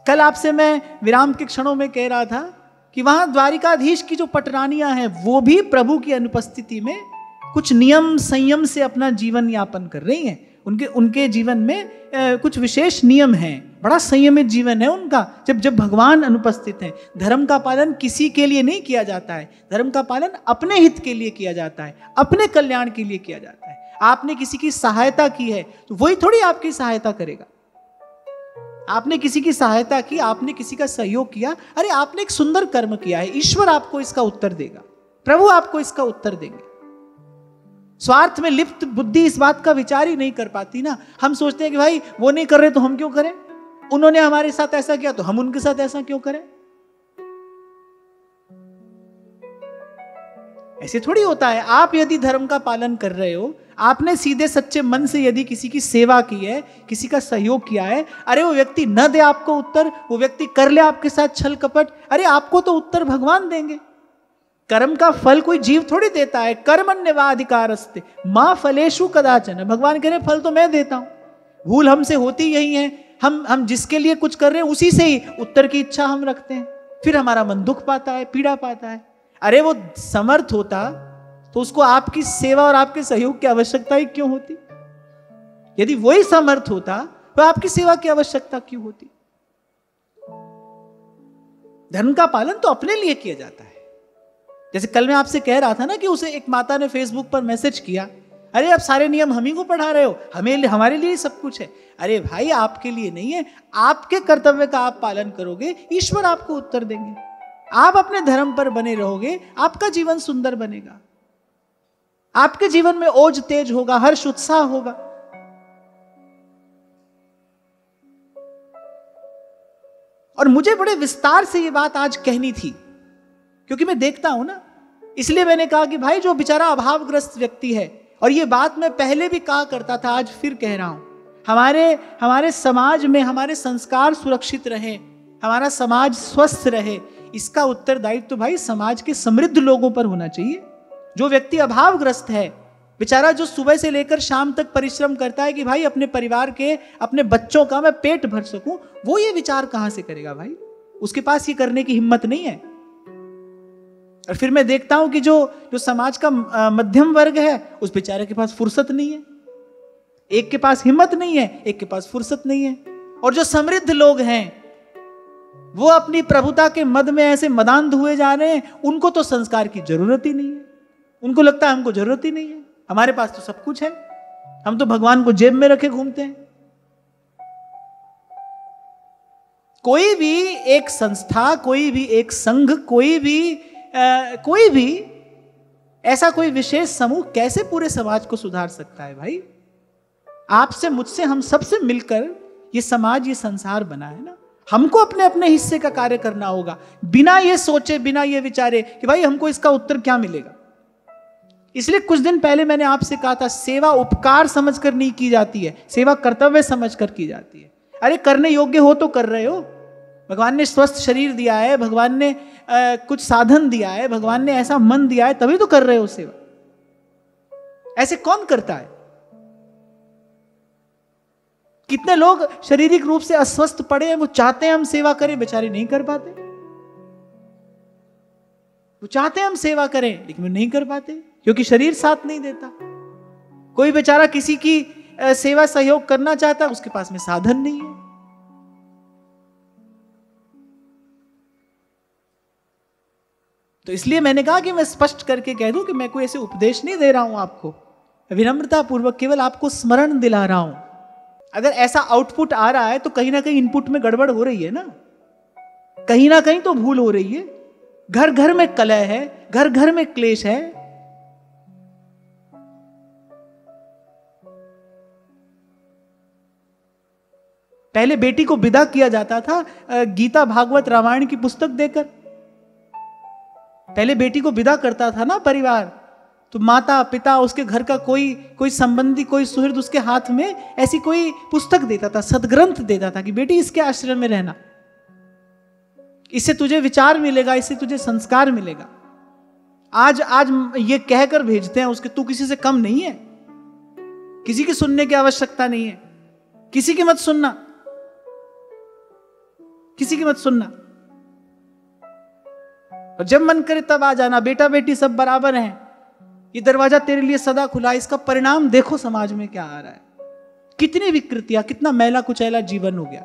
कल आपसे मैं विराम के क्षणों में कह रहा था कि वहां द्वारिकाधीश की जो पटरानियां हैं वो भी प्रभु की अनुपस्थिति में कुछ नियम संयम से अपना जीवन यापन कर रही हैं। उनके जीवन में कुछ विशेष नियम हैं, बड़ा संयमित जीवन है उनका। जब भगवान अनुपस्थित हैं, धर्म का पालन किसी के लिए नहीं किया जाता है, धर्म का पालन अपने हित के लिए किया जाता है, अपने कल्याण के लिए किया जाता है। आपने किसी की सहायता की है तो वही थोड़ी आपकी सहायता करेगा। आपने किसी की सहायता की, आपने किसी का सहयोग किया, अरे आपने एक सुंदर कर्म किया है, ईश्वर आपको इसका उत्तर देगा, प्रभु आपको इसका उत्तर देंगे। स्वार्थ में लिप्त बुद्धि इस बात का विचार ही नहीं कर पाती ना। हम सोचते हैं कि भाई वो नहीं कर रहे तो हम क्यों करें, उन्होंने हमारे साथ ऐसा किया तो हम उनके साथ ऐसा क्यों करें। ऐसे थोड़ी होता है। आप यदि धर्म का पालन कर रहे हो, आपने सीधे सच्चे मन से यदि किसी की सेवा की है, किसी का सहयोग किया है, अरे वो व्यक्ति न दे आपको उत्तर, वो व्यक्ति कर ले आपके साथ छल कपट, अरे आपको तो उत्तर भगवान देंगे। कर्म का फल कोई जीव थोड़ी देता है। कर्मण्येवाधिकारस्ते मां फलेषु कदाचन, भगवान कह रहे फल तो मैं देता हूं। भूल हमसे होती यही है, हम जिसके लिए कुछ कर रहे हैं उसी से ही उत्तर की इच्छा हम रखते हैं, फिर हमारा मन दुख पाता है, पीड़ा पाता है। अरे वो समर्थ होता तो उसको आपकी सेवा और आपके सहयोग की आवश्यकता ही क्यों होती। यदि वही समर्थ होता तो आपकी सेवा की आवश्यकता क्यों होती। धर्म का पालन तो अपने लिए किया जाता है। जैसे कल मैं आपसे कह रहा था ना कि उसे एक माता ने फेसबुक पर मैसेज किया, अरे आप सारे नियम हम ही को पढ़ा रहे हो, हमारे लिए सब कुछ है। अरे भाई आपके लिए नहीं है, आपके कर्तव्य का आप पालन करोगे, ईश्वर आपको उत्तर देंगे। आप अपने धर्म पर बने रहोगे, आपका जीवन सुंदर बनेगा, आपके जीवन में ओज तेज होगा, हर्ष उत्साह होगा। और मुझे बड़े विस्तार से ये बात आज कहनी थी, क्योंकि मैं देखता हूं ना, इसलिए मैंने कहा कि भाई जो बेचारा अभावग्रस्त व्यक्ति है, और ये बात मैं पहले भी कहा करता था, आज फिर कह रहा हूं, हमारे समाज में हमारे संस्कार सुरक्षित रहे, हमारा समाज स्वस्थ रहे, इसका उत्तरदायित्व तो भाई समाज के समृद्ध लोगों पर होना चाहिए। जो व्यक्ति अभावग्रस्त है, बेचारा जो सुबह से लेकर शाम तक परिश्रम करता है कि भाई अपने परिवार के, अपने बच्चों का मैं पेट भर सकूं, वो ये विचार कहां से करेगा भाई। उसके पास ये करने की हिम्मत नहीं है। और फिर मैं देखता हूं कि जो समाज का मध्यम वर्ग है, उस बेचारे के पास फुर्सत नहीं है। एक के पास हिम्मत नहीं है, एक के पास फुर्सत नहीं है। और जो समृद्ध लोग हैं वो अपनी प्रभुता के मद में ऐसे मदान्ध हुए जा रहे हैं, उनको तो संस्कार की जरूरत ही नहीं है। उनको लगता है हमको जरूरत ही नहीं है, हमारे पास तो सब कुछ है, हम तो भगवान को जेब में रखे घूमते हैं। कोई भी एक संस्था, कोई भी एक संघ, कोई भी ऐसा कोई विशेष समूह कैसे पूरे समाज को सुधार सकता है भाई। आपसे, मुझसे, हम सबसे मिलकर ये समाज, ये संसार बना है ना। हमको अपने अपने हिस्से का कार्य करना होगा, बिना ये सोचे, बिना ये विचारे कि भाई हमको इसका उत्तर क्या मिलेगा। इसलिए कुछ दिन पहले मैंने आपसे कहा था, सेवा उपकार समझकर नहीं की जाती है, सेवा कर्तव्य समझकर की जाती है। अरे करने योग्य हो तो कर रहे हो, भगवान ने स्वस्थ शरीर दिया है, भगवान ने कुछ साधन दिया है, भगवान ने ऐसा मन दिया है, तभी तो कर रहे हो सेवा। ऐसे कौन करता है। कितने लोग शारीरिक रूप से अस्वस्थ पड़े हैं, वो चाहते हैं हम सेवा करें, बेचारे नहीं कर पाते। वो चाहते हैं हम सेवा करें, लेकिन वो नहीं कर पाते क्योंकि शरीर साथ नहीं देता। कोई बेचारा किसी की सेवा सहयोग करना चाहता है, उसके पास में साधन नहीं है। तो इसलिए मैंने कहा कि मैं स्पष्ट करके कह दूं कि मैं कोई ऐसे उपदेश नहीं दे रहा हूं आपको, विनम्रता पूर्वक केवल आपको स्मरण दिला रहा हूं। अगर ऐसा आउटपुट आ रहा है तो कहीं ना कहीं इनपुट में गड़बड़ हो रही है ना, कहीं ना कहीं तो भूल हो रही है। घर घर में कलह है, घर घर में क्लेश है। पहले बेटी को विदा किया जाता था गीता, भागवत, रामायण की पुस्तक देकर। पहले बेटी को विदा करता था ना परिवार, तो माता पिता, उसके घर का कोई संबंधी, कोई सुहृद उसके हाथ में ऐसी कोई पुस्तक देता था, सदग्रंथ देता था कि बेटी इसके आश्रम में रहना, इससे तुझे विचार मिलेगा, इससे तुझे संस्कार मिलेगा। आज ये कहकर भेजते हैं उसके, तू किसी से कम नहीं है, किसी की सुनने की आवश्यकता नहीं है, किसी की मत सुनना, किसी की मत सुनना, और जब मन करे तब आ जाना, बेटा बेटी सब बराबर हैं, ये दरवाजा तेरे लिए सदा खुला है। इसका परिणाम देखो समाज में क्या आ रहा है, कितनी विकृतियां, कितना मैला कुचैला जीवन हो गया।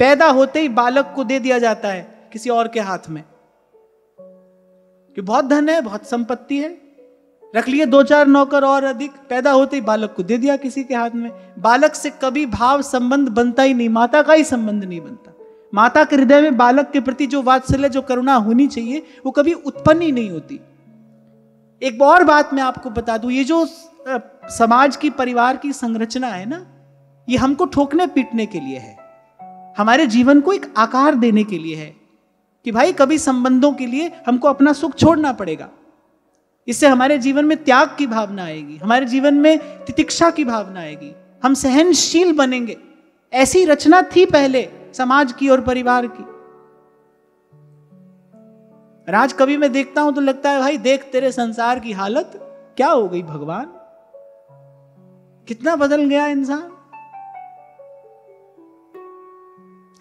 पैदा होते ही बालक को दे दिया जाता है किसी और के हाथ में कि बहुत धन है, बहुत संपत्ति है, रख लिए 2-4 नौकर और अधिक। पैदा होते ही बालक को दे दिया किसी के हाथ में। बालक से कभी भाव संबंध बनता ही नहीं, माता का ही संबंध नहीं बनता। माता के हृदय में बालक के प्रति जो वात्सल्य, जो करुणा होनी चाहिए, वो कभी उत्पन्न ही नहीं होती। एक और बात मैं आपको बता दूं, ये जो समाज की, परिवार की संरचना है ना, ये हमको ठोकने पीटने के लिए है, हमारे जीवन को एक आकार देने के लिए है कि भाई कभी संबंधों के लिए हमको अपना सुख छोड़ना पड़ेगा। इससे हमारे जीवन में त्याग की भावना आएगी, हमारे जीवन में तितिक्षा की भावना आएगी, हम सहनशील बनेंगे। ऐसी रचना थी पहले समाज की और परिवार की। और आज कभी मैं देखता हूं तो लगता है भाई देख तेरे संसार की हालत क्या हो गई भगवान, कितना बदल गया इंसान।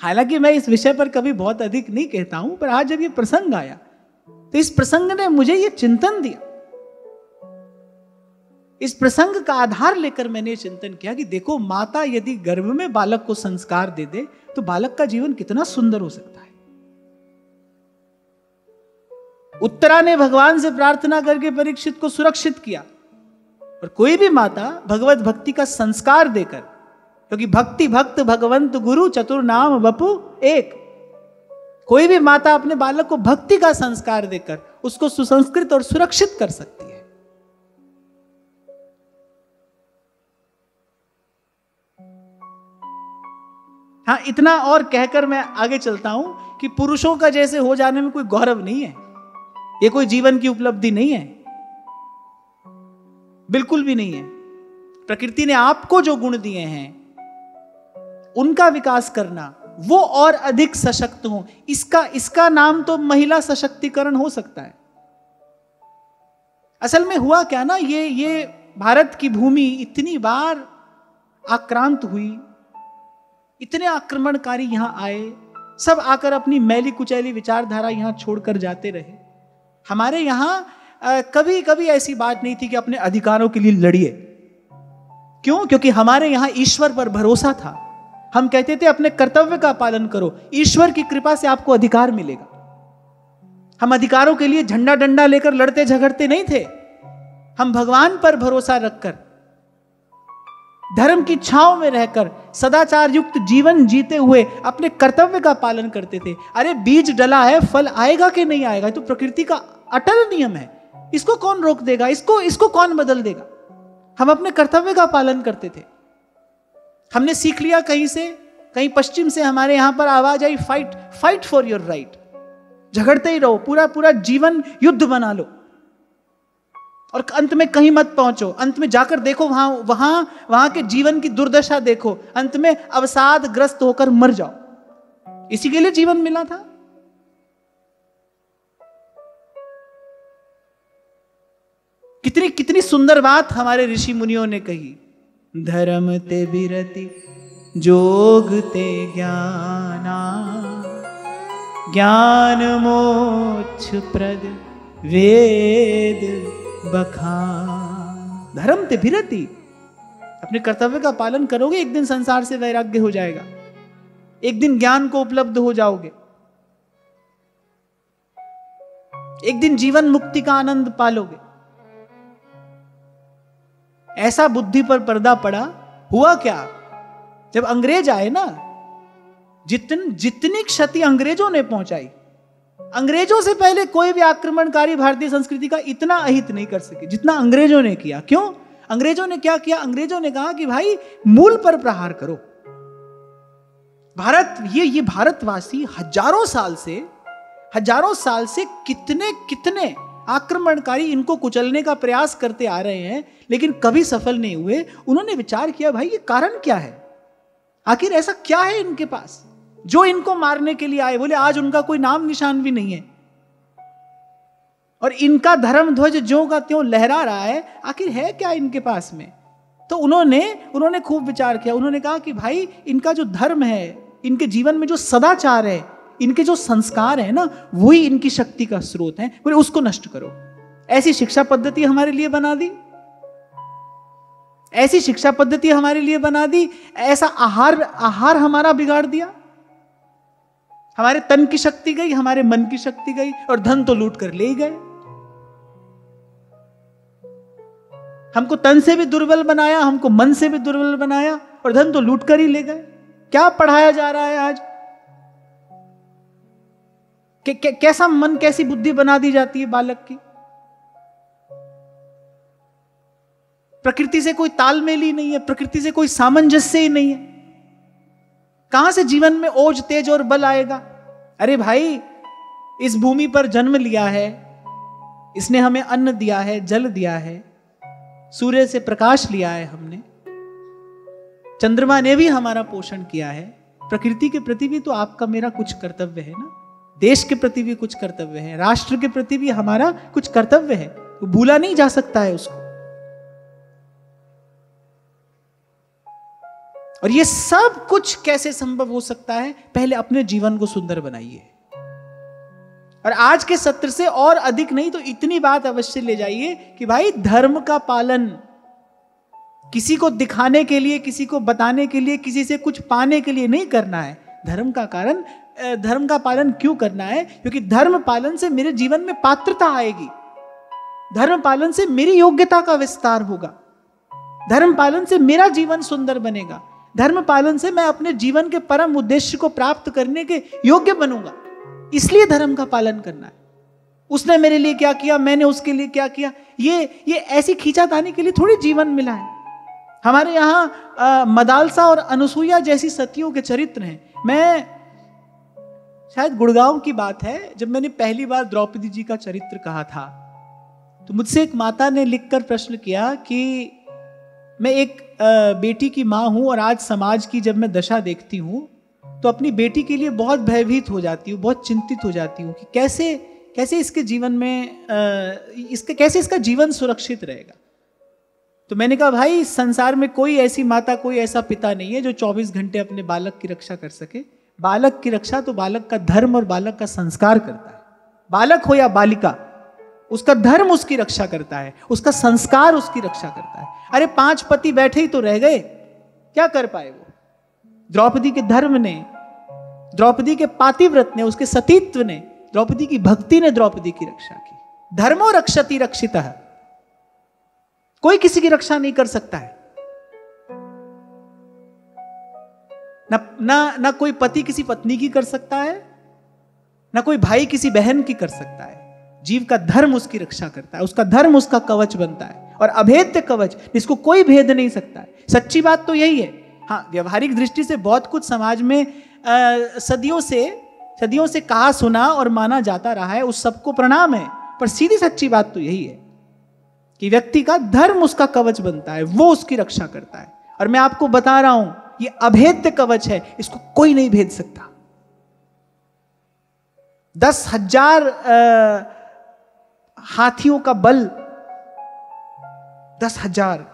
हालांकि मैं इस विषय पर कभी बहुत अधिक नहीं कहता हूं, पर आज जब ये प्रसंग आया तो इस प्रसंग ने मुझे ये चिंतन दिया। इस प्रसंग का आधार लेकर मैंने चिंतन किया कि देखो, माता यदि गर्भ में बालक को संस्कार दे दे तो बालक का जीवन कितना सुंदर हो सकता है। उत्तरा ने भगवान से प्रार्थना करके परीक्षित को सुरक्षित किया, और कोई भी माता भगवत भक्ति का संस्कार देकर, क्योंकि भक्ति भक्त भगवंत गुरु चतुर नाम वपु एक, कोई भी माता अपने बालक को भक्ति का संस्कार देकर उसको सुसंस्कृत और सुरक्षित कर सकती है। हाँ, इतना और कहकर मैं आगे चलता हूं कि पुरुषों का जैसे हो जाने में कोई गौरव नहीं है, ये कोई जीवन की उपलब्धि नहीं है, बिल्कुल भी नहीं है। प्रकृति ने आपको जो गुण दिए हैं उनका विकास करना, वो और अधिक सशक्त हो, इसका नाम तो महिला सशक्तिकरण हो सकता है। असल में हुआ क्या ना, ये भारत की भूमि इतनी बार आक्रांत हुई, इतने आक्रमणकारी यहां आए, सब आकर अपनी मैली कुचैली विचारधारा यहां छोड़कर जाते रहे। हमारे यहां कभी कभी ऐसी बात नहीं थी कि अपने अधिकारों के लिए लड़िए। क्यों? क्योंकि हमारे यहां ईश्वर पर भरोसा था। हम कहते थे अपने कर्तव्य का पालन करो, ईश्वर की कृपा से आपको अधिकार मिलेगा। हम अधिकारों के लिए झंडा डंडा लेकर लड़ते झगड़ते नहीं थे। हम भगवान पर भरोसा रखकर, धर्म की छांव में रहकर, सदाचार युक्त जीवन जीते हुए अपने कर्तव्य का पालन करते थे। अरे बीज डला है, फल आएगा कि नहीं आएगा, तो प्रकृति का अटल नियम है, इसको कौन रोक देगा, इसको कौन बदल देगा। हम अपने कर्तव्य का पालन करते थे। हमने सीख लिया कहीं से, कहीं पश्चिम से हमारे यहां पर आवाज आई, फाइट फॉर योर राइट, झगड़ते ही रहो, पूरा जीवन युद्ध बना लो और अंत में कहीं मत पहुंचो। अंत में जाकर देखो, वहां के जीवन की दुर्दशा देखो, अंत में अवसाद ग्रस्त होकर मर जाओ। इसी के लिए जीवन मिला था। कितनी सुंदर बात हमारे ऋषि मुनियों ने कही, धर्म ते विरति जोग ते ज्ञाना, ज्ञान मोक्ष प्रद वेद बखान। धर्म ते विरति, अपने कर्तव्य का पालन करोगे, एक दिन संसार से वैराग्य हो जाएगा, एक दिन ज्ञान को उपलब्ध हो जाओगे, एक दिन जीवन मुक्ति का आनंद पालोगे। ऐसा बुद्धि पर पर्दा पड़ा। हुआ क्या, जब अंग्रेज आए ना, जितनी क्षति अंग्रेजों ने पहुंचाई, अंग्रेजों से पहले कोई भी आक्रमणकारी भारतीय संस्कृति का इतना अहित नहीं कर सके जितना अंग्रेजों ने किया। क्यों? अंग्रेजों ने क्या किया? अंग्रेजों ने कहा कि भाई मूल पर प्रहार करो। भारत, ये भारतवासी हजारों साल से कितने आक्रमणकारी इनको कुचलने का प्रयास करते आ रहे हैं, लेकिन कभी सफल नहीं हुए। उन्होंने विचार किया, भाई ये कारण क्या है, आखिर ऐसा क्या है इनके पास जो इनको मारने के लिए आए। बोले आज उनका कोई नाम निशान भी नहीं है और इनका धर्म ध्वज ज्यों का त्यों लहरा रहा है, आखिर है क्या इनके पास में। तो उन्होंने खूब विचार किया। उन्होंने कहा कि भाई इनका जो धर्म है, इनके जीवन में जो सदाचार है, इनके जो संस्कार है ना, वही इनकी शक्ति का स्रोत है, बोले उसको नष्ट करो। ऐसी शिक्षा पद्धति हमारे लिए बना दी, ऐसी शिक्षा पद्धति हमारे लिए बना दी, ऐसा आहार हमारा बिगाड़ दिया। हमारे तन की शक्ति गई, हमारे मन की शक्ति गई, और धन तो लूट कर ले ही गए। हमको तन से भी दुर्बल बनाया, हमको मन से भी दुर्बल बनाया, और धन तो लूट कर ही ले गए। क्या पढ़ाया जा रहा है आज? कैसा मन, कैसी बुद्धि बना दी जाती है बालक की? प्रकृति से कोई तालमेल ही नहीं है, प्रकृति से कोई सामंजस्य ही नहीं है। कहां से जीवन में ओज, तेज और बल आएगा? अरे भाई, इस भूमि पर जन्म लिया है, इसने हमें अन्न दिया है, जल दिया है, सूर्य से प्रकाश लिया है हमने, चंद्रमा ने भी हमारा पोषण किया है। प्रकृति के प्रति भी तो आपका मेरा कुछ कर्तव्य है ना, देश के प्रति भी कुछ कर्तव्य है, राष्ट्र के प्रति भी हमारा कुछ कर्तव्य है, वो भूला नहीं जा सकता है उसको। और ये सब कुछ कैसे संभव हो सकता है? पहले अपने जीवन को सुंदर बनाइए। और आज के सत्र से और अधिक नहीं तो इतनी बात अवश्य ले जाइए कि भाई धर्म का पालन किसी को दिखाने के लिए, किसी को बताने के लिए, किसी से कुछ पाने के लिए नहीं करना है। धर्म का पालन क्यों करना है? क्योंकि धर्म पालन से मेरे जीवन में पात्रता आएगी, धर्म पालन से मेरी योग्यता का विस्तार होगा, धर्म पालन से मेरा जीवन सुंदर बनेगा, धर्म पालन से मैं अपने जीवन के परम उद्देश्य को प्राप्त करने के योग्य बनूंगा। इसलिए धर्म का पालन करना है। उसने मेरे लिए क्या किया, मैंने उसके लिए क्या किया, ये ऐसी खींचातानी के लिए थोड़ी जीवन मिला है। हमारे यहाँ मदालसा और अनुसुईया जैसी सतियों के चरित्र हैं। मैं शायद गुड़गांव की बात है, जब मैंने पहली बार द्रौपदी जी का चरित्र कहा था, तो मुझसे एक माता ने लिखकर प्रश्न किया कि मैं एक बेटी की माँ हूं और आज समाज की जब मैं दशा देखती हूं तो अपनी बेटी के लिए बहुत भयभीत हो जाती हूँ, बहुत चिंतित हो जाती हूँ कि कैसे इसके जीवन में कैसे इसका जीवन सुरक्षित रहेगा। तो मैंने कहा भाई, संसार में कोई ऐसी माता, कोई ऐसा पिता नहीं है जो 24 घंटे अपने बालक की रक्षा कर सके। बालक की रक्षा तो बालक का धर्म और बालक का संस्कार करता है। बालक हो या बालिका, उसका धर्म उसकी रक्षा करता है, उसका संस्कार उसकी रक्षा करता है। अरे 5 पति बैठे ही तो रह गए, क्या कर पाए वो? द्रौपदी के धर्म ने, द्रौपदी के पातिव्रत ने, उसके सतीत्व ने, द्रौपदी की भक्ति ने द्रौपदी की रक्षा की। धर्मो रक्षति रक्षितः। कोई किसी की रक्षा नहीं कर सकता है। ना कोई पति किसी पत्नी की कर सकता है, ना कोई भाई किसी बहन की कर सकता है। जीव का धर्म उसकी रक्षा करता है, उसका धर्म उसका कवच बनता है, और अभेद्य कवच जिसको कोई भेद नहीं सकता है। सच्ची बात तो यही है। हाँ, व्यवहारिक दृष्टि से बहुत कुछ समाज में सदियों से कहा सुना और माना जाता रहा है, उस सबको प्रणाम है, पर सीधी सच्ची बात तो यही है कि व्यक्ति का धर्म उसका कवच बनता है, वो उसकी रक्षा करता है। और मैं आपको बता रहा हूं, ये अभेद्य कवच है, इसको कोई नहीं भेद सकता। 10,000 हाथियों का बल, 10,000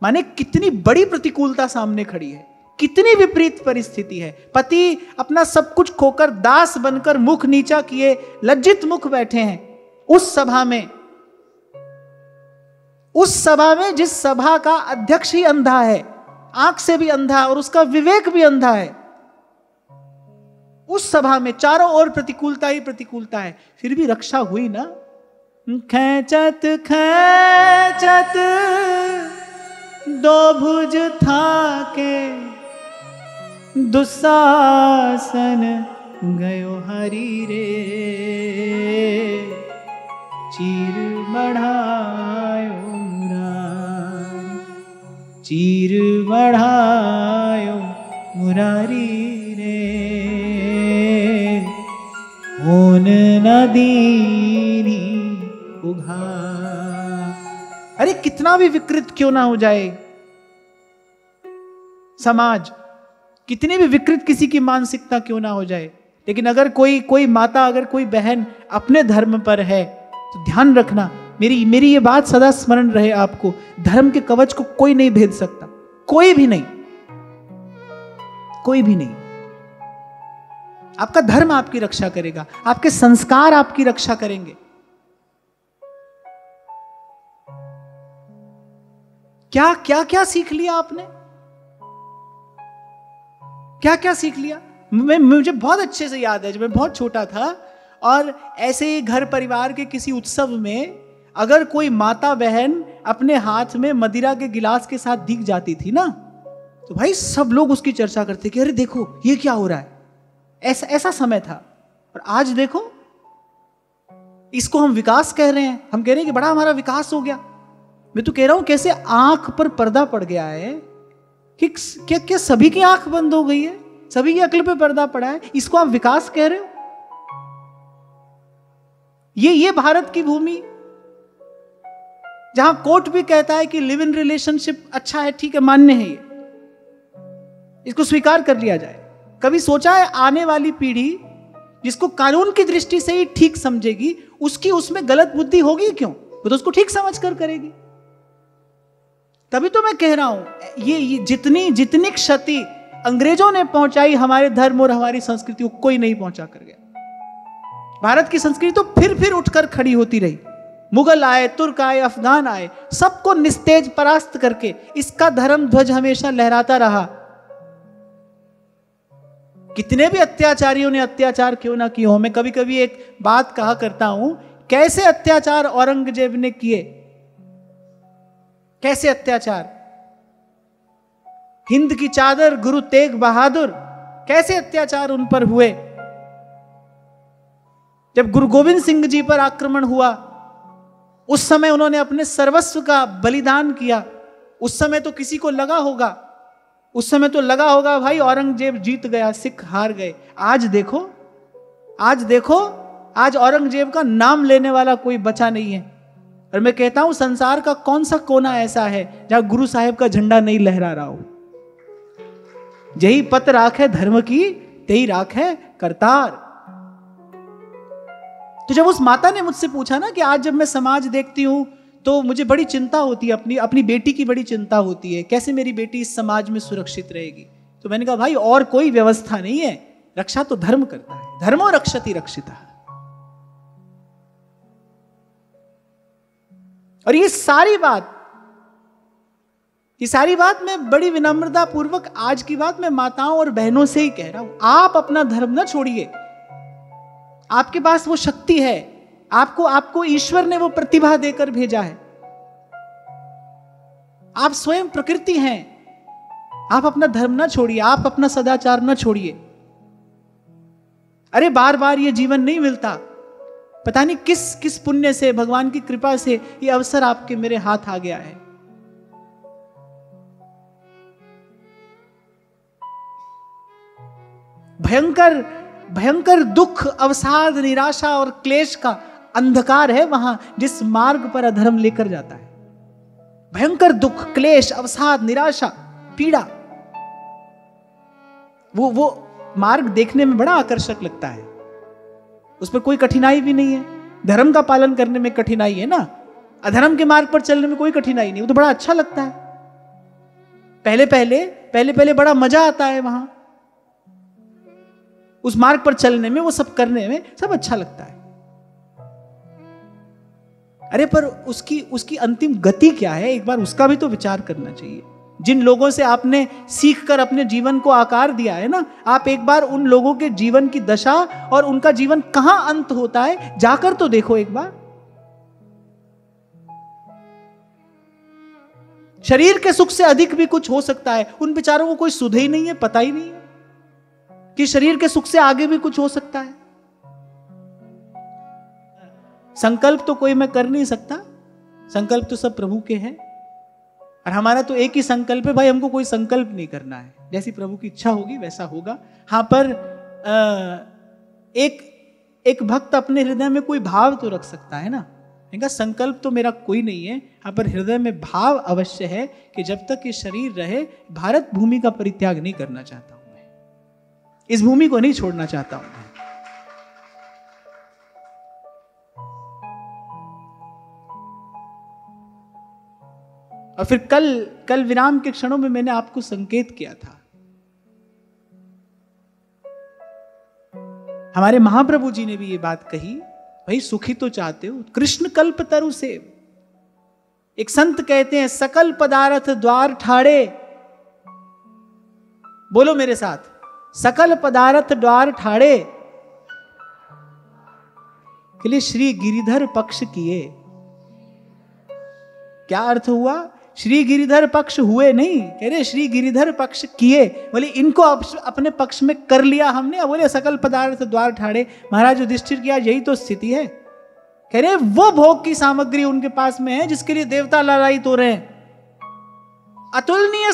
माने कितनी बड़ी प्रतिकूलता सामने खड़ी है, कितनी विपरीत परिस्थिति है। पति अपना सब कुछ खोकर दास बनकर मुख नीचा किए लज्जित मुख बैठे हैं उस सभा में जिस सभा का अध्यक्ष ही अंधा है, आंख से भी अंधा और उसका विवेक भी अंधा है। उस सभा में चारों ओर प्रतिकूलता ही प्रतिकूलता है, फिर भी रक्षा हुई ना। खैचत खैचत दो भुज था के दुशासन गयो हरि रे, चीर बढ़ायो मुरारी, चीर बढ़ायो मुरारी रे, होन नदी उघा। अरे कितना भी विकृत क्यों ना हो जाए समाज, कितनी भी विकृत किसी की मानसिकता क्यों ना हो जाए, लेकिन अगर कोई माता, अगर कोई बहन अपने धर्म पर है तो ध्यान रखना मेरी ये बात सदा स्मरण रहे आपको, धर्म के कवच को कोई नहीं भेद सकता, कोई भी नहीं, कोई भी नहीं। आपका धर्म आपकी रक्षा करेगा, आपके संस्कार आपकी रक्षा करेंगे। क्या क्या क्या सीख लिया आपने, क्या क्या सीख लिया? मुझे बहुत अच्छे से याद है, जब मैं बहुत छोटा था और ऐसे ही घर परिवार के किसी उत्सव में अगर कोई माता बहन अपने हाथ में मदिरा के गिलास के साथ दिख जाती थी ना, तो भाई सब लोग उसकी चर्चा करते कि अरे देखो ये क्या हो रहा है। ऐसा ऐसा समय था। और आज देखो, इसको हम विकास कह रहे हैं, हम कह रहे हैं कि बड़ा हमारा विकास हो गया। मैं तो कह रहा हूं कैसे आंख पर पर्दा पड़ गया है कि क्या क्या सभी की आंख बंद हो गई है, सभी की अक्ल पे पर्दा पड़ा है, इसको आप विकास कह रहे हो? ये भारत की भूमि जहां कोर्ट भी कहता है कि लिव इन रिलेशनशिप अच्छा है, ठीक है, मान्य है, ये इसको स्वीकार कर लिया जाए। कभी सोचा है आने वाली पीढ़ी जिसको कानून की दृष्टि से ही ठीक समझेगी, उसकी उसमें गलत बुद्धि होगी क्यों? वो तो उसको ठीक समझ कर करेगी। तभी तो मैं कह रहा हूं ये जितनी जितनी क्षति अंग्रेजों ने पहुंचाई हमारे धर्म और हमारी संस्कृति को कोई नहीं पहुंचा कर गया। भारत की संस्कृति तो फिर उठकर खड़ी होती रही। मुगल आए, तुर्क आए, अफगान आए, सबको निस्तेज परास्त करके इसका धर्म ध्वज हमेशा लहराता रहा। कितने भी अत्याचारियों ने अत्याचार क्यों ना किए हो, मैं कभी कभी एक बात कहा करता हूं, कैसे अत्याचार औरंगजेब ने किए, कैसे अत्याचार, हिंद की चादर गुरु तेग बहादुर, कैसे अत्याचार उन पर हुए। जब गुरु गोविंद सिंह जी पर आक्रमण हुआ, उस समय उन्होंने अपने सर्वस्व का बलिदान किया। उस समय तो किसी को लगा होगा, उस समय तो लगा होगा भाई औरंगजेब जीत गया, सिख हार गए। आज देखो, आज औरंगजेब का नाम लेने वाला कोई बचा नहीं है। और मैं कहता हूं संसार का कौन सा कोना ऐसा है जहां गुरु साहिब का झंडा नहीं लहरा रहा हो। जही पत राख है धर्म की, तेही राख है करतार। तो जब उस माता ने मुझसे पूछा ना कि आज जब मैं समाज देखती हूं तो मुझे बड़ी चिंता होती है, अपनी बेटी की बड़ी चिंता होती है, कैसे मेरी बेटी इस समाज में सुरक्षित रहेगी। तो मैंने कहा भाई और कोई व्यवस्था नहीं है, रक्षा तो धर्म करता है, धर्मो रक्षति रक्षिता। और ये सारी बात मैं बड़ी विनम्रता पूर्वक आज की बात मैं माताओं और बहनों से ही कह रहा हूं। आप अपना धर्म ना छोड़िए, आपके पास वो शक्ति है, आपको ईश्वर ने वो प्रतिभा देकर भेजा है, आप स्वयं प्रकृति हैं। आप अपना धर्म ना छोड़िए, आप अपना सदाचार ना छोड़िए। अरे बार बार ये जीवन नहीं मिलता, पता नहीं किस पुण्य से, भगवान की कृपा से ये अवसर आपके मेरे हाथ आ गया है। भयंकर दुख, अवसाद, निराशा और क्लेश का अंधकार है वहां जिस मार्ग पर अधर्म लेकर जाता है। भयंकर दुख, क्लेश, अवसाद, निराशा, पीड़ा, वो मार्ग देखने में बड़ा आकर्षक लगता है। उसमें कोई कठिनाई भी नहीं है। धर्म का पालन करने में कठिनाई है ना, अधर्म के मार्ग पर चलने में कोई कठिनाई नहीं, वो तो बड़ा अच्छा लगता है। पहले बड़ा मजा आता है वहां उस मार्ग पर चलने में, वो सब करने में सब अच्छा लगता है। अरे पर उसकी अंतिम गति क्या है, एक बार उसका भी तो विचार करना चाहिए। जिन लोगों से आपने सीखकर अपने जीवन को आकार दिया है ना, आप एक बार उन लोगों के जीवन की दशा और उनका जीवन कहां अंत होता है जाकर तो देखो एक बार। शरीर के सुख से अधिक भी कुछ हो सकता है, उन बेचारों को कोई सुध ही नहीं है, पता ही नहीं है कि शरीर के सुख से आगे भी कुछ हो सकता है। संकल्प तो कोई मैं कर नहीं सकता, संकल्प तो सब प्रभु के हैं। और हमारा तो एक ही संकल्प है भाई, हमको कोई संकल्प नहीं करना है, जैसी प्रभु की इच्छा होगी वैसा होगा। हाँ पर एक भक्त अपने हृदय में कोई भाव तो रख सकता है ना। इनका संकल्प तो मेरा कोई नहीं है, हाँ पर हृदय में भाव अवश्य है कि जब तक ये शरीर रहे भारत भूमि का परित्याग नहीं करना चाहता हूं मैं, इस भूमि को नहीं छोड़ना चाहता हूं मैं। और फिर कल विराम के क्षणों में मैंने आपको संकेत किया था, हमारे महाप्रभु जी ने भी ये बात कही, भाई सुखी तो चाहते हो, कृष्ण कल्प तरु से। एक संत कहते हैं सकल पदार्थ द्वार ठाड़े, बोलो मेरे साथ, सकल पदार्थ द्वार ठाड़े के लिए श्री गिरिधर पक्ष किए। क्या अर्थ हुआ? श्री गिरिधर पक्ष हुए नहीं, कह रहे श्री गिरिधर पक्ष किए, बोले इनको अपने पक्ष में कर लिया हमने। अब बोले सकल पदार्थ द्वार ठाड़े, महाराज युधिष्ठिर की आज यही तो स्थिति है। कह रहे वो भोग की सामग्री उनके पास में है जिसके लिए देवता लालायित हो रहे हैं, अतुलनीय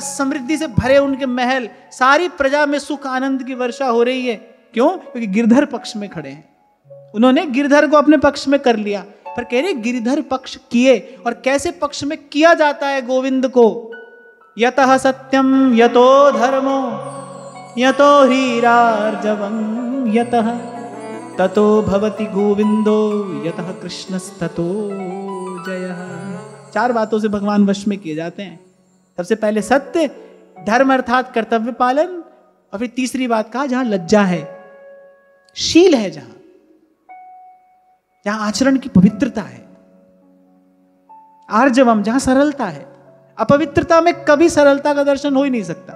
समृद्धि से भरे उनके महल, सारी प्रजा में सुख आनंद की वर्षा हो रही है। क्यों? क्योंकि गिरधर पक्ष में खड़े हैं, उन्होंने गिरधर को अपने पक्ष में कर लिया। पर कह रहे गिरधर पक्ष किए, और कैसे पक्ष में किया जाता है गोविंद को? यतः सत्यम यतो धर्मो यतो हीरार्जवं यतः ततो भवति गोविंदो यतः कृष्णस्ततो जयः। 4 बातों से भगवान वश में किए जाते हैं। सबसे पहले सत्य, धर्म अर्थात कर्तव्य पालन, और फिर तीसरी बात कहा जहां लज्जा है, शील है, जहां आचरण की पवित्रता है, आर्जवम जहां सरलता है। अपवित्रता में कभी सरलता का दर्शन हो ही नहीं सकता।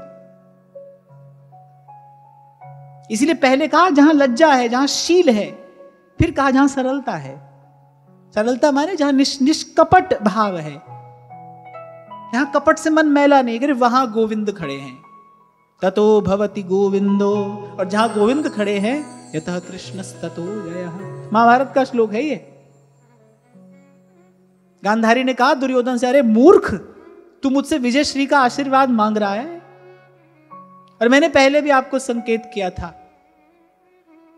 इसलिए पहले कहा जहां लज्जा है, जहां शील है, फिर कहा जहां सरलता है। सरलता माने जहां निष्कपट भाव है, जहां कपट से मन मैला नहीं, अगर वहां गोविंद खड़े हैं, ततो भवति गोविंदो, और जहां गोविंद खड़े हैं यतः कृष्णस्ततो जयः। महाभारत का श्लोक है ये। गांधारी ने कहा दुर्योधन से, अरे मूर्ख, तू मुझसे विजय श्री का आशीर्वाद मांग रहा है। और मैंने पहले भी आपको संकेत किया था,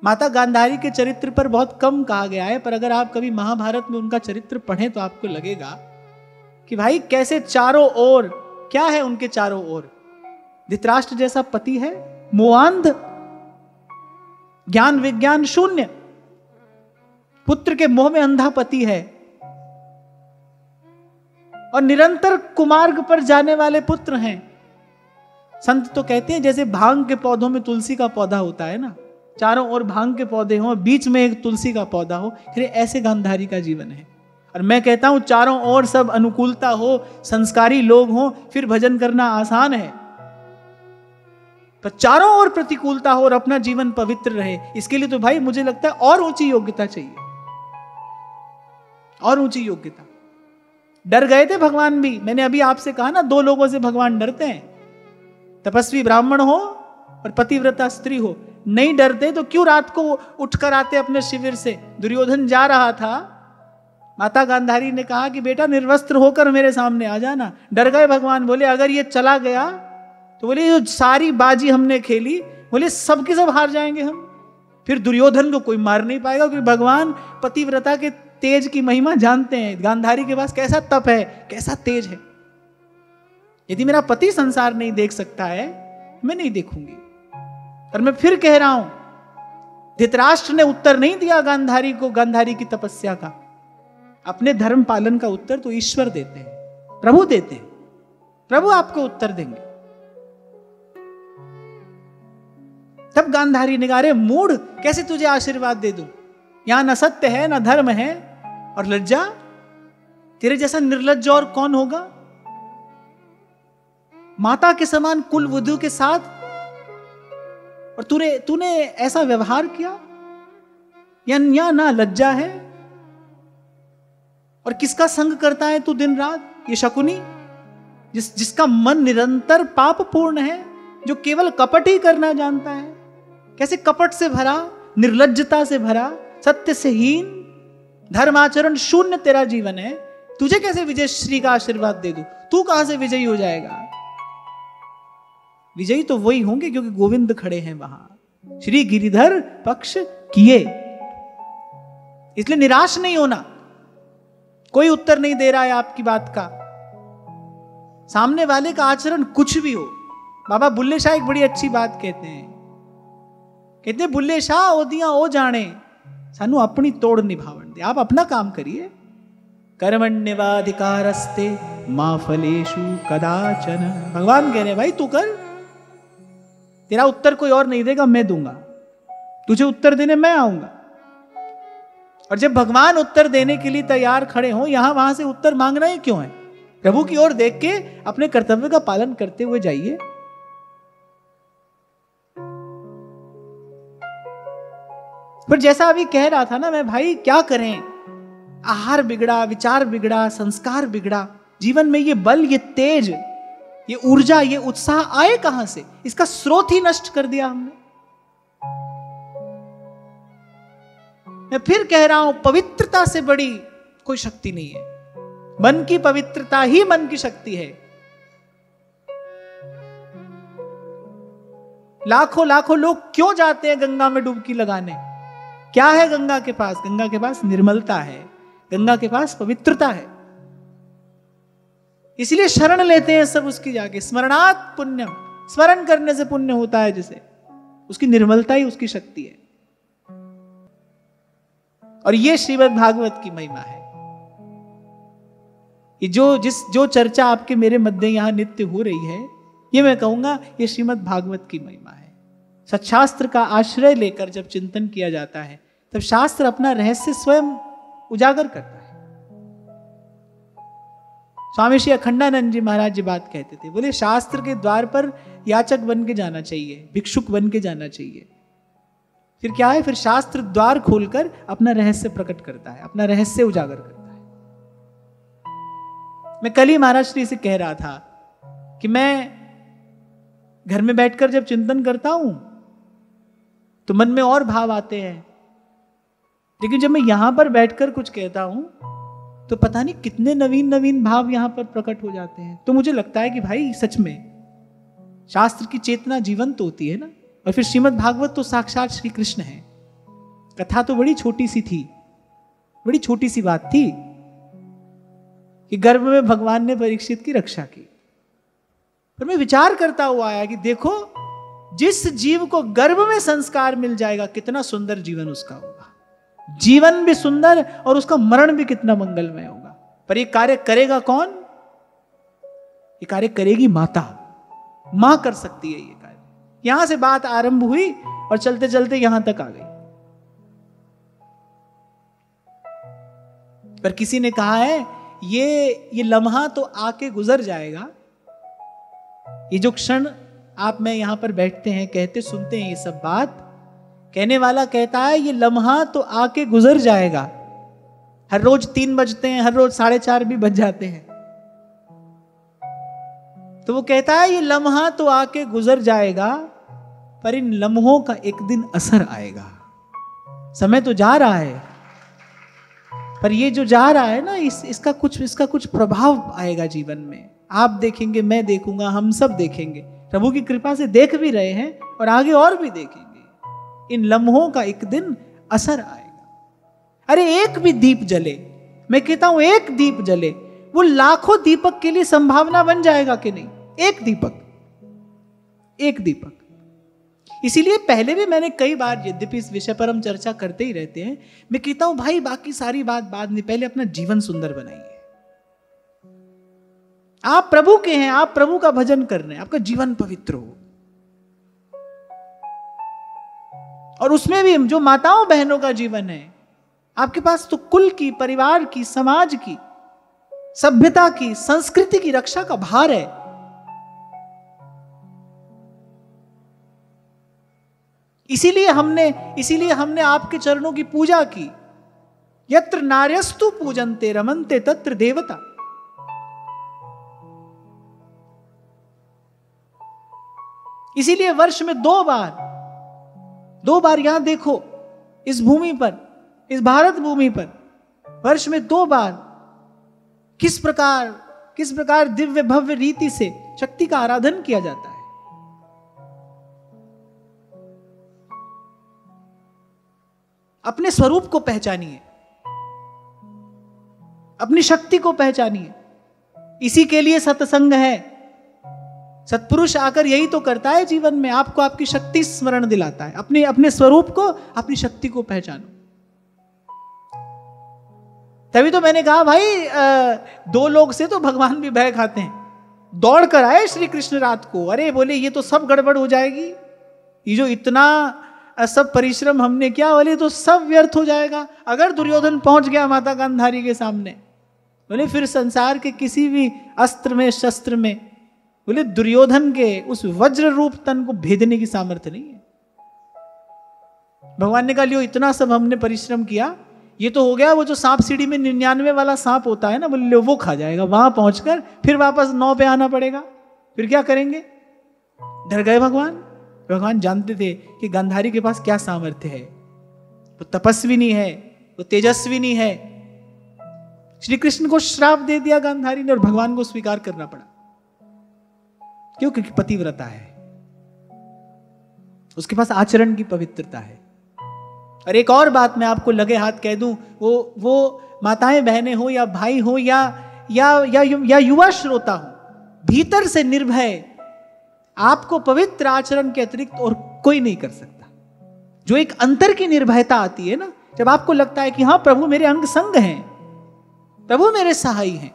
माता गांधारी के चरित्र पर बहुत कम कहा गया है, पर अगर आप कभी महाभारत में उनका चरित्र पढ़ें तो आपको लगेगा कि भाई कैसे चारों ओर, क्या है उनके चारों ओर? धृतराष्ट्र जैसा पति है, मोआंध, ज्ञान विज्ञान शून्य, पुत्र के मोह में अंधा पति है, और निरंतर कुमार्ग पर जाने वाले पुत्र हैं। संत तो कहते हैं जैसे भांग के पौधों में तुलसी का पौधा होता है ना, चारों ओर भांग के पौधे हो, बीच में एक तुलसी का पौधा हो, फिर ऐसे गांधारी का जीवन है। और मैं कहता हूं चारों ओर सब अनुकूलता हो, संस्कारी लोग हो, फिर भजन करना आसान है। पर चारों ओर प्रतिकूलता हो और अपना जीवन पवित्र रहे, इसके लिए तो भाई मुझे लगता है और ऊंची योग्यता चाहिए, और ऊंची योग्यता। डर गए थे भगवान भी, मैंने अभी आपसे कहा ना, 2 लोगों से भगवान डरते हैं, तपस्वी ब्राह्मण हो और पतिव्रता स्त्री हो। नहीं डरते तो क्यों रात को उठकर आते अपने शिविर से? दुर्योधन जा रहा था, माता गांधारी ने कहा कि बेटा निर्वस्त्र होकर मेरे सामने आ जाना। डर गए भगवान, बोले अगर ये चला गया तो बोले जो सारी बाजी हमने खेली, बोले सबके सब हार जाएंगे हम, फिर दुर्योधन को कोई मार नहीं पाएगा, क्योंकि भगवान पतिव्रता के तेज की महिमा जानते हैं। गांधारी के पास कैसा तप है, कैसा तेज है। यदि मेरा पति संसार नहीं देख सकता है, मैं नहीं देखूंगी। और मैं फिर कह रहा हूं, धृतराष्ट्र ने उत्तर नहीं दिया गांधारी को, गांधारी की तपस्या का। अपने धर्म पालन का उत्तर तो ईश्वर देते हैं, प्रभु देते हैं, प्रभु आपको उत्तर देंगे। तब गांधारी ने कहा, अरे मूढ़, कैसे तुझे आशीर्वाद दे दूं? यहां न सत्य है, न धर्म है, और लज्जा, तेरे जैसा निर्लज्ज और कौन होगा? माता के समान कुल वधू के साथ, और तूने ऐसा व्यवहार किया? या ना लज्जा है? और किसका संग करता है तू दिन रात? ये शकुनी, जिसका मन निरंतर पाप पूर्ण है, जो केवल कपट ही करना जानता है। कैसे कपट से भरा, निर्लज्जता से भरा, सत्य से हीन, धर्माचरण शून्य तेरा जीवन है। तुझे कैसे विजय श्री का आशीर्वाद दे दूं? तू कहां से विजयी हो जाएगा? विजयी तो वही होंगे क्योंकि गोविंद खड़े हैं वहां, श्री गिरिधर पक्ष किए। इसलिए निराश नहीं होना। कोई उत्तर नहीं दे रहा है आपकी बात का, सामने वाले का आचरण कुछ भी हो। बाबा बुल्ले शाह एक बड़ी अच्छी बात कहते हैं, कहते बुल्ले शाह ओदियां ओ जाने, सानू अपनी तोड़ निभावन दे। आप अपना काम करिए। कर्मण्येवाधिकारस्ते मा फलेषु कदाचन। भगवान कह रहे हैं भाई तू कर, तेरा उत्तर कोई और नहीं देगा, मैं दूंगा। तुझे उत्तर देने मैं आऊंगा। और जब भगवान उत्तर देने के लिए तैयार खड़े हो, यहां वहां से उत्तर मांगना ही क्यों है? प्रभु की ओर देख के अपने कर्तव्य का पालन करते हुए जाइए। पर जैसा अभी कह रहा था ना मैं, भाई क्या करें, आहार बिगड़ा, विचार बिगड़ा, संस्कार बिगड़ा, जीवन में ये बल, ये तेज, ये ऊर्जा, ये उत्साह आए कहां से? इसका स्रोत ही नष्ट कर दिया हमने। मैं फिर कह रहा हूं, पवित्रता से बड़ी कोई शक्ति नहीं है। मन की पवित्रता ही मन की शक्ति है। लाखों लाखों लोग क्यों जाते हैं गंगा में डुबकी लगाने? क्या है गंगा के पास? गंगा के पास निर्मलता है, गंगा के पास पवित्रता है। इसलिए शरण लेते हैं सब उसकी जाके। स्मरणात् पुण्यम, स्मरण करने से पुण्य होता है जिसे, उसकी निर्मलता ही उसकी शक्ति है। और ये श्रीमद् भागवत की महिमा है। ये जो चर्चा आपके मेरे मध्य यहां नित्य हो रही है, ये मैं कहूंगा ये श्रीमद् भागवत की महिमा है। सच्छास्त्र का आश्रय लेकर जब चिंतन किया जाता है, तब शास्त्र अपना रहस्य स्वयं उजागर करता है। स्वामी श्री अखंडानंद जी महाराज जी बात कहते थे, बोले शास्त्र के द्वार पर याचक बन के जाना चाहिए, भिक्षुक बन के जाना चाहिए। फिर क्या है? फिर शास्त्र द्वार खोलकर अपना रहस्य प्रकट करता है, अपना रहस्य उजागर करता है। मैं कल ही महाराज श्री से कह रहा था कि मैं घर में बैठकर जब चिंतन करता हूं तो मन में और भाव आते हैं, लेकिन जब मैं यहां पर बैठकर कुछ कहता हूं तो पता नहीं कितने नवीन नवीन भाव यहां पर प्रकट हो जाते हैं। तो मुझे लगता है कि भाई सच में शास्त्र की चेतना जीवंत होती है ना। और फिर श्रीमद् भागवत तो साक्षात श्री कृष्ण है। कथा तो बड़ी छोटी सी थी, बड़ी छोटी सी बात थी कि गर्भ में भगवान ने परीक्षित की रक्षा की। पर मैं विचार करता हुआ आया कि देखो, जिस जीव को गर्भ में संस्कार मिल जाएगा, कितना सुंदर जीवन उसका होगा। जीवन भी सुंदर और उसका मरण भी कितना मंगलमय होगा। पर ये कार्य करेगा कौन? ये कार्य करेगी माता। मां कर सकती है ये कार्य। यहां से बात आरंभ हुई और चलते चलते यहां तक आ गई। पर किसी ने कहा है ये लम्हा तो आके गुजर जाएगा। ये जो क्षण आप मैं यहां पर बैठते हैं, कहते सुनते हैं ये सब बात, कहने वाला कहता है ये लम्हा तो आके गुजर जाएगा। हर रोज 3 बजते हैं, हर रोज 4:30 भी बज जाते हैं। तो वो कहता है ये लम्हा तो आके गुजर जाएगा, पर इन लम्हों का एक दिन असर आएगा। समय तो जा रहा है, पर ये जो जा रहा है ना, इसका कुछ प्रभाव आएगा जीवन में। आप देखेंगे, मैं देखूंगा, हम सब देखेंगे। प्रभु की कृपा से देख भी रहे हैं और आगे और भी देखेंगे। इन लम्हों का एक दिन असर आएगा। अरे एक भी दीप जले, मैं कहता हूं एक दीप जले, वो लाखों दीपक के लिए संभावना बन जाएगा कि नहीं? एक दीपक। इसीलिए पहले भी मैंने कई बार, यद्यपि इस विषय पर हम चर्चा करते ही रहते हैं, मैं कहता हूं भाई बाकी सारी बात बाद में, पहले अपना जीवन सुंदर बनाइए। आप प्रभु के हैं, आप प्रभु का भजन कर रहे हैं, आपका जीवन पवित्र हो। और उसमें भी जो माताओं बहनों का जीवन है, आपके पास तो कुल की, परिवार की, समाज की, सभ्यता की, संस्कृति की रक्षा का भार है। इसीलिए हमने आपके चरणों की पूजा की। यत्र नार्यस्तु पूजन्ते रमन्ते तत्र देवता। इसीलिए वर्ष में 2 बार यहां देखो, इस भूमि पर, इस भारत भूमि पर वर्ष में 2 बार किस प्रकार दिव्य भव्य रीति से शक्ति का आराधन किया जाता है। अपने स्वरूप को पहचानिए, अपनी शक्ति को पहचानिए। इसी के लिए सत्संग है। सत्पुरुष आकर यही तो करता है जीवन में, आपको आपकी शक्ति स्मरण दिलाता है। अपने स्वरूप को, अपनी शक्ति को पहचानो। तभी तो मैंने कहा भाई 2 लोग से तो भगवान भी भय खाते हैं। दौड़ कर आए श्री कृष्ण रात को, अरे बोले ये तो सब गड़बड़ हो जाएगी, ये जो इतना सब परिश्रम हमने किया बोले तो सब व्यर्थ हो जाएगा अगर दुर्योधन पहुंच गया माता गांधारी के सामने। बोले फिर संसार के किसी भी अस्त्र में शस्त्र में बोले दुर्योधन के उस वज्र रूप तन को भेदने की सामर्थ्य नहीं है। भगवान ने कहा लियो इतना सब हमने परिश्रम किया, ये तो हो गया वो जो सांप सीढ़ी में 99 वाला सांप होता है ना, बोले लो वो खा जाएगा, वहां पहुंचकर फिर वापस 9 पे आना पड़ेगा, फिर क्या करेंगे। डर गए भगवान। भगवान जानते थे कि गांधारी के पास क्या सामर्थ्य है, वो तपस्विनी है, वो तेजस्विनी है। श्री कृष्ण को श्राप दे दिया गांधारी ने और भगवान को स्वीकार करना पड़ा। क्यों? क्योंकि पतिव्रता है, उसके पास आचरण की पवित्रता है। और एक और बात मैं आपको लगे हाथ कह दूं, वो माताएं बहनें हो या भाई हो या युवा श्रोता हो, भीतर से निर्भय आपको पवित्र आचरण के अतिरिक्त और कोई नहीं कर सकता। जो एक अंतर की निर्भयता आती है ना, जब आपको लगता है कि हाँ प्रभु मेरे अंग संग हैं, प्रभु मेरे सहाई हैं,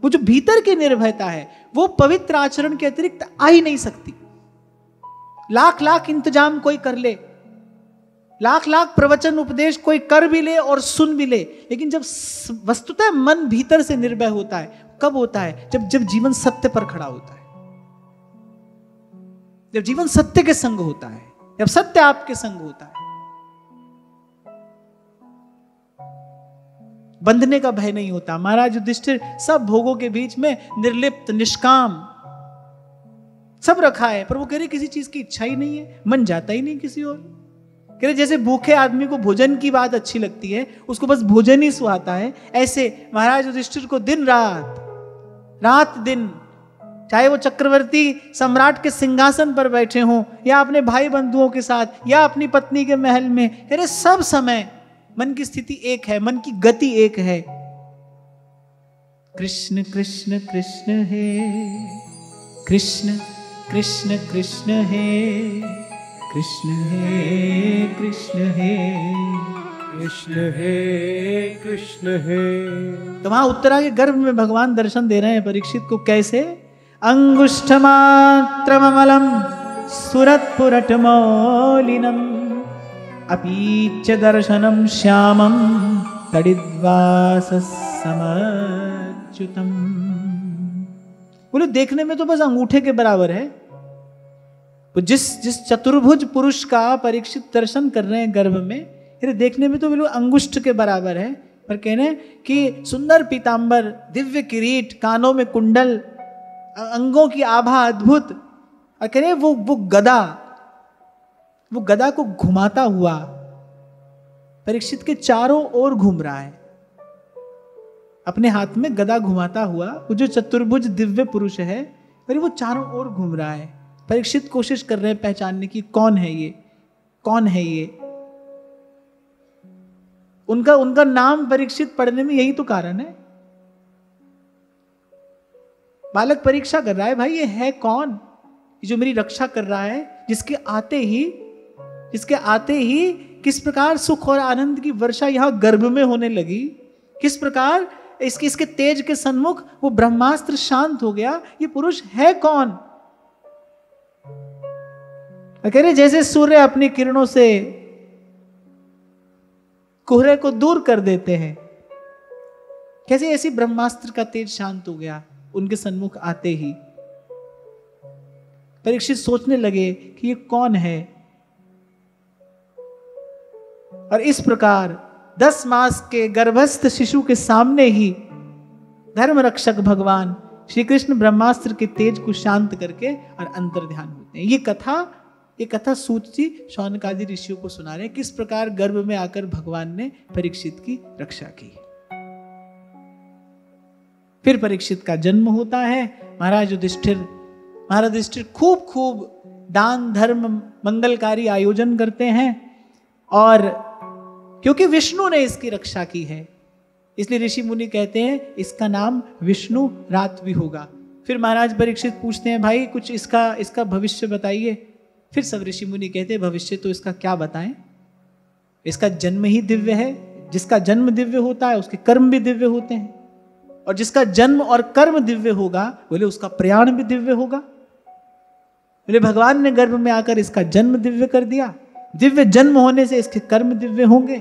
वो जो भीतर की निर्भयता है वो पवित्र आचरण के अतिरिक्त आ ही नहीं सकती। लाख इंतजाम कोई कर ले, लाख प्रवचन उपदेश कोई कर भी ले और सुन भी ले, लेकिन जब वस्तुतः मन भीतर से निर्भय होता है, कब होता है? जब जीवन सत्य पर खड़ा होता है, जब जीवन सत्य के संग होता है, जब सत्य आपके संग होता है। बंधने का भय नहीं होता। महाराज युधिष्ठिर सब भोगों के बीच में निर्लिप्त निष्काम सब रखा है, पर वो कह रहे किसी चीज की इच्छा ही नहीं है, मन जाता ही नहीं किसी और। कह रहे जैसे भूखे आदमी को भोजन की बात अच्छी लगती है, उसको बस भोजन ही सुहाता है, ऐसे महाराज युधिष्ठिर को दिन रात दिन, चाहे वो चक्रवर्ती सम्राट के सिंहासन पर बैठे हों या अपने भाई बंधुओं के साथ या अपनी पत्नी के महल में, कह रहे सब समय मन की स्थिति एक है, मन की गति एक है। कृष्ण कृष्ण कृष्ण हे कृष्ण कृष्ण कृष्ण हे कृष्ण हे कृष्ण हे कृष्ण हे कृष्ण हे। तो वहां उत्तरा के गर्भ में भगवान दर्शन दे रहे हैं परीक्षित को। कैसे? अंगुष्ठमात्रममलम सुरत्पुरटमौलिनम अपीच दर्शनम श्यामम तडिद्वाससमच्युतम। बोले देखने में तो बस अंगूठे के बराबर है। तो जिस चतुर्भुज पुरुष का परीक्षित दर्शन कर रहे हैं गर्भ में, देखने में तो बिल्कुल अंगुष्ठ के बराबर है, पर कह रहे हैं कि सुंदर पीतांबर, दिव्य किरीट, कानों में कुंडल, अंगों की आभा अद्भुत, और कह रहे हैं वो गदा को घुमाता हुआ परीक्षित के चारों ओर घूम रहा है, अपने हाथ में गदा घुमाता हुआ। वो जो चतुर्भुज दिव्य पुरुष है, पर वो चारों ओर घूम रहा है। परीक्षित कोशिश कर रहे हैं पहचानने की, कौन है ये, कौन है ये। उनका नाम परीक्षित पढ़ने में यही तो कारण है। बालक परीक्षा कर रहा है, भाई ये है कौन, ये जो मेरी रक्षा कर रहा है, जिसके आते ही किस प्रकार सुख और आनंद की वर्षा यहां गर्भ में होने लगी, किस प्रकार इसके तेज के सन्मुख वो ब्रह्मास्त्र शांत हो गया। ये पुरुष है कौन? कह रहे जैसे सूर्य अपनी किरणों से कोहरे को दूर कर देते हैं, कैसे ऐसी ब्रह्मास्त्र का तेज शांत हो गया उनके सन्मुख आते ही। परीक्षित सोचने लगे कि ये कौन है, और इस प्रकार 10 मास के गर्भस्थ शिशु के सामने ही धर्म रक्षक भगवान श्री कृष्ण ब्रह्मास्त्र के तेज को शांत करके और अंतर ध्यान होते हैं। ये कथा सूत जी शौनक आदि ऋषियों को सुना रहे हैं, किस प्रकार गर्भ में आकर भगवान ने परीक्षित की रक्षा की। फिर परीक्षित का जन्म होता है। महाराज युधिष्ठिर खूब दान धर्म मंगलकारी आयोजन करते हैं, और क्योंकि विष्णु ने इसकी रक्षा की है, इसलिए ऋषि मुनि कहते हैं इसका नाम विष्णु रात भी होगा। फिर महाराज परीक्षित पूछते हैं, भाई कुछ इसका भविष्य बताइए। फिर सब ऋषि मुनि कहते हैं भविष्य तो इसका क्या बताएं, इसका जन्म ही दिव्य है, जिसका जन्म दिव्य होता है उसके कर्म भी दिव्य होते हैं, और जिसका जन्म और कर्म दिव्य होगा बोले उसका प्रयाण भी दिव्य होगा। बोले भगवान ने गर्भ में आकर इसका जन्म दिव्य कर दिया, दिव्य जन्म होने से इसके कर्म दिव्य होंगे।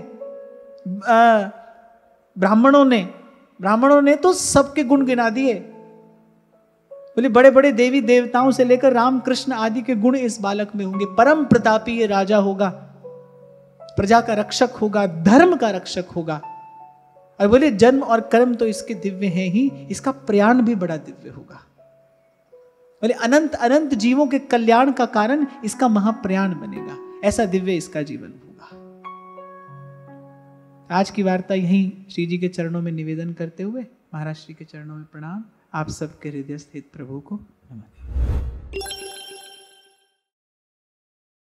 ब्राह्मणों ने तो सबके गुण गिना दिए। बोले बड़े बड़े देवी देवताओं से लेकर राम कृष्ण आदि के गुण इस बालक में होंगे। परम प्रतापी ये राजा होगा, प्रजा का रक्षक होगा, धर्म का रक्षक होगा। और बोले जन्म और कर्म तो इसके दिव्य हैं ही, इसका प्रयाण भी बड़ा दिव्य होगा। बोले अनंत अनंत जीवों के कल्याण का कारण इसका महाप्रयाण बनेगा, ऐसा दिव्य इसका जीवन होगा। आज की वार्ता यहीं श्री जी के चरणों में निवेदन करते हुए महाराज श्री के चरणों में प्रणाम। आप सबके हृदय स्थित प्रभु को नमस्कार।